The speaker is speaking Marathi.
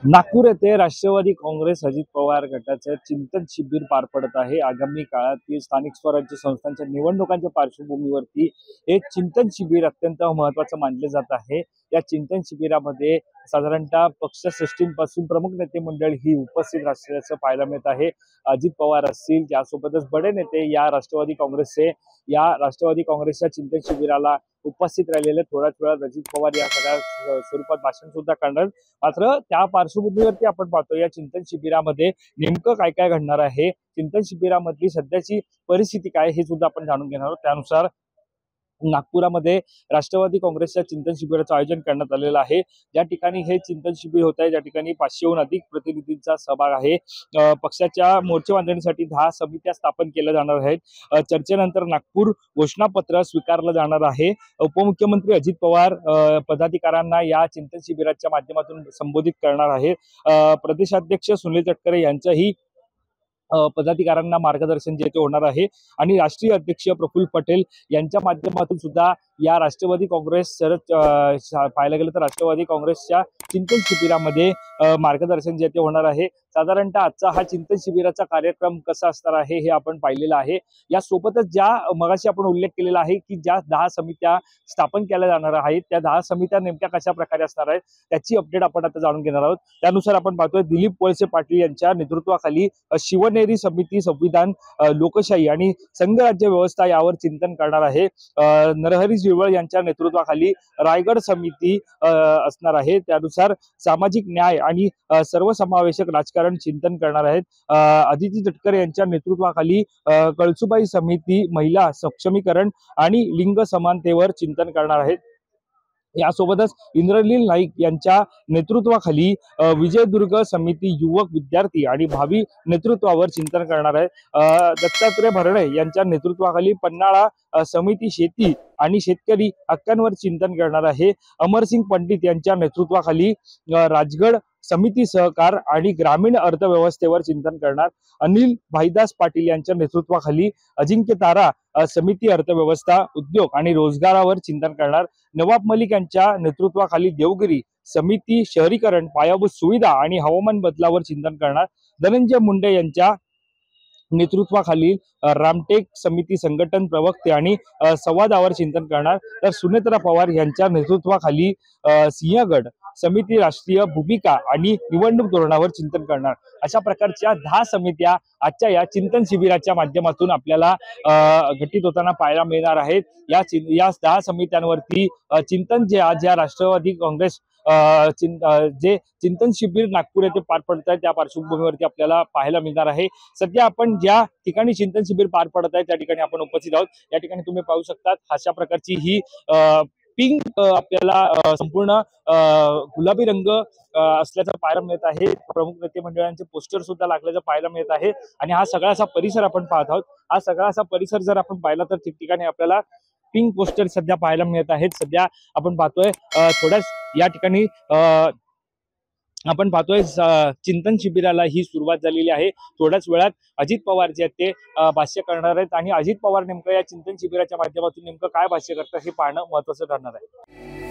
नागपूर येथे राष्ट्रवादी काँग्रेस अजित पवार गटाचे चिंतन शिबिर पार पडत आहे। आगामी काळातील स्थानिक स्वराज्य संस्थांच्या निवडणुकांच्या पार्श्वभूमीवरती हे चिंतन शिबिर अत्यंत महत्त्वाचं मानले जात आहे। या चिंतन शिबिरामध्ये साधारणतः पक्षश्रेष्ठींपासून प्रमुख नेते मंडळी ही उपस्थित असल्याचं पाहायला मिळत आहे। अजित पवार असतील, त्यासोबतच बडे नेते या राष्ट्रवादी काँग्रेसच्या चिंतन शिबिराला उपस्थित राहिलेले। थोड्याच वेळात अजित पवार या सगळ्या स्वरूपात भाषण सुद्धा करणार। मात्र त्या पार्श्वभूमीवरती आपण पाहतो या चिंतन शिबिरामध्ये नेमकं काय काय घडणार आहे, चिंतन शिबिरामधली सध्याची परिस्थिती काय हे सुद्धा आपण जाणून घेणार आहोत। त्यानुसार नागपुरामध्ये राष्ट्रवादी काँग्रेसच्या चिंतन शिबिराचं आयोजन करण्यात आलेलं आहे। ज्या ठिकाणी हे चिंतन शिबिर होत आहे, ज्या ठिकाणी 500हून अधिक प्रतिनिधींचा सहभाग आहे। पक्षाच्या मोर्चे बांधणीसाठी 10 समित्या स्थापन केल्या जाणार आहेत। चर्चेनंतर नागपूर घोषणापत्र स्वीकारलं जाणार आहे। उपमुख्यमंत्री अजित पवार पदाधिकाऱ्यांना या चिंतन शिबिराच्या माध्यमातून संबोधित करणार आहेत। प्रदेशाध्यक्ष सुनील तटकरे यांचंही पदाधिकाऱ्यांना मार्गदर्शन जे ते होणार आहे। आणि राष्ट्रीय अध्यक्ष प्रफुल्ल पटेल यांच्या माध्यमातून सुद्धा या राष्ट्रवादी काँग्रेस पाहायला गेलं तर राष्ट्रवादी काँग्रेसच्या चिंतन शिबिरामध्ये मार्गदर्शन जे ते होणार आहे। साधारणतः आजचा हा चिंतन शिबिराचा कार्यक्रम कसा असणार आहे हे आपण पाहिलेलं आहे। यासोबतच ज्या मगाशी आपण उल्लेख केलेला आहे की ज्या 10 समित्या स्थापन केल्या जाणार आहेत, त्या 10 समित्या नेमक्या कशा प्रकारे असणार आहेत त्याची अपडेट आपण आता जाणून घेणार आहोत। त्यानुसार आपण पाहतोय दिलीप वळसे पाटील यांच्या नेतृत्वाखाली शिवनेरी समिती, संविधान, लोकशाही आणि संघराज्य व्यवस्था यावर चिंतन करणार आहे। नरहरी झिरवळ यांच्या नेतृत्वाखाली रायगड समिती असणार आहे। त्यानुसार सामाजिक न्याय आणि सर्वसमावेशक राजकारण चिंतन करणार आहेत। अदिती तटकरे यांच्या नेतृत्वाखाली कळसुबाई समिती, महिला सक्षमीकरण आणि लिंग समानतेवर चिंतन करणार आहेत। यासोबतच इंद्रनील नाईक यांच्या नेतृत्वाखाली विजयदुर्ग समिती, युवक, विद्यार्थी आणि भावी नेतृत्वावर चिंतन करणार आहे। दत्तात्रय भरणे यांच्या नेतृत्वाखाली पन्हाळा समिती, शेती आणि शेतकरी हक्कांवर चिंतन करणार आहे। अमरसिंग पंडित यांच्या नेतृत्वाखाली राजगड समिती, सहकार आणि ग्रामीण अर्थव्यवस्थेवर चिंतन करणार। अनिल भाईदास पाटील यांच्या नेतृत्वाखाली अजिंक्य तारा समिती, अर्थव्यवस्था, उद्योग आणि रोजगारावर चिंतन करणार। नवाब मलिक यांच्या नेतृत्वाखाली देवगिरी समिती, शहरीकरण, पायाभूत सुविधा आणि हवामान बदलावर चिंतन करणार। धनंजय मुंडे यांच्या नेतृत्वाखाली रामटेक समिती, संघटन, प्रवक्ते आणि संवादावर चिंतन करणार। तर सुनेत्रा पवार यांच्या नेतृत्वाखाली सिंहगड समिती, राष्ट्रीय भूमिका आणि निवडणूक धोरणावर चिंतन करणार। अशा प्रकारच्या 10 समित्या आजच्या या चिंतन शिबिराच्या माध्यमातून आपल्याला घटित होताना पाहायला मिळणार आहेत। या 10 समित्यांवरती चिंतन जे आज या राष्ट्रवादी काँग्रेस जे चिंतन शिबिर नागपूर येथे पार पडत आहे त्या पार्श्वभूमीवरती आपल्याला पाहायला मिळणार आहे। सध्या आपण ज्या ठिकाणी चिंतन शिबिर पार पडत आहे त्या ठिकाणी आपण उपस्थित आहोत। या ठिकाणी तुम्ही पाहू शकता अशा प्रकारची ही पिंक आपल्याला संपूर्ण गुलाबी रंग असल्याचं पाहायला मिळत आहे। प्रमुख नेते मंडळांचे पोस्टर सुद्धा लागल्याचं पाहायला मिळत आहे। आणि हा सगळा असा परिसर आपण पाहत आहोत। हा सगळा असा परिसर जर आपण पाहिला तर ठिकठिकाणी आपल्याला पिंक पोस्टर सध्या पाहायला मिळत आहेत। सध्या आपण पाहतोय थोड्याच या ठिकाणी आपण पाहतोय चिंतन शिबिराला ही सुरुवात झालेली आहे। थोड्याच वेळात अजित पवार जे आहेत ते भाष्य करणार आहेत आणि अजित पवार नेमकं या चिंतन शिबिराच्या माध्यमातून नेमकं काय भाष्य करतात हे पाहणं महत्त्वाचं ठरणार आहे।